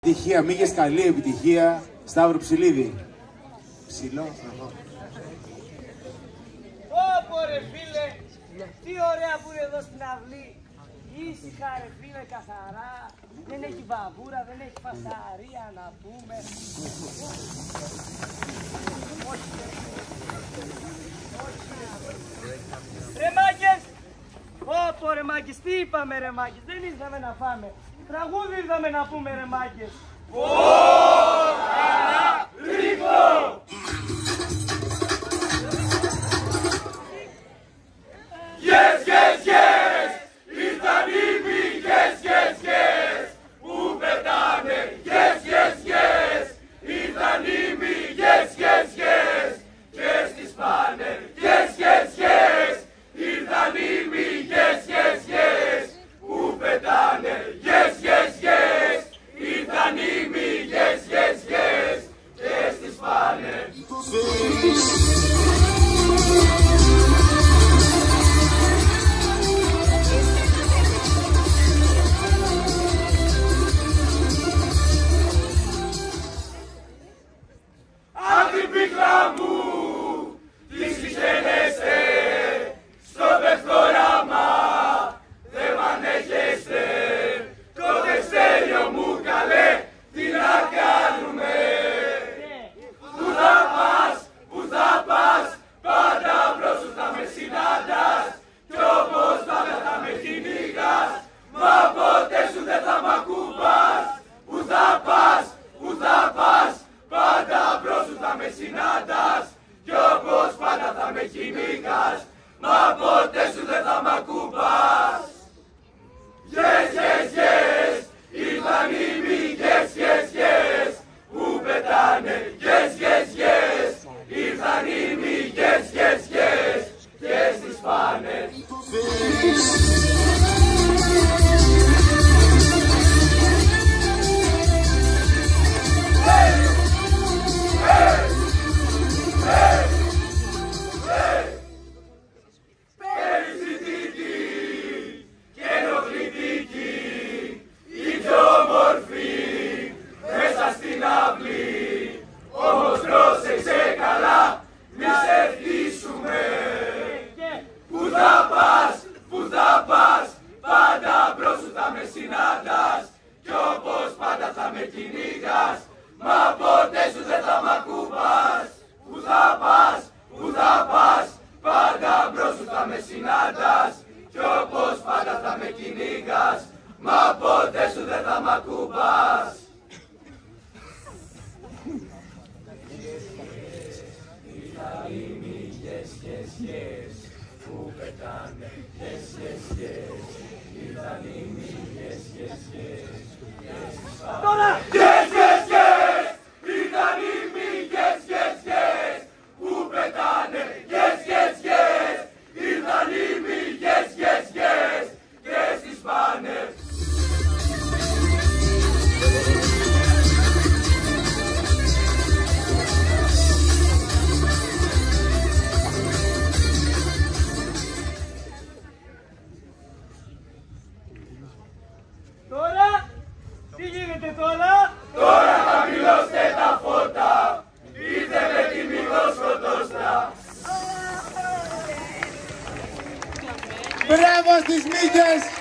επιτυχία, μήγες καλή επιτυχία. Σταύρο Ψηλίδη. Ψηλό. Όπο ρε φίλε, τι ωραία που είναι εδώ στην αυλή. Ήσυχα ρε φίλε, καθαρά. Δεν έχει βαβούρα, δεν έχει φασαρία να πούμε. Ρε μάγκες! Όπο ρε μάγκες, τι είπαμε ρε μάγκες, δεν ήρθαμε να φάμε. Τραγούδι ήρθαμε να πούμε ρε μάγκες. Ρίχνω! Yes, yes, yes! Ήρθαν οι μύγες, yes, yes! Που πετάνε, yes, yes, yes! Ήρθαν οι μύγες, yes, yes! Και στις πάνε, yes, yes, yes! Ήρθαν οι μύγες, yes, yes! Που πετάνε, yes, yes, yes! Ήρθαν οι μύγες, yes, yes! Και στις πάνε. Τώρα χαμηλώστε τα φώτα, ήρθε με τη μυγοσκοτώστα. Μπράβο στις μύγες!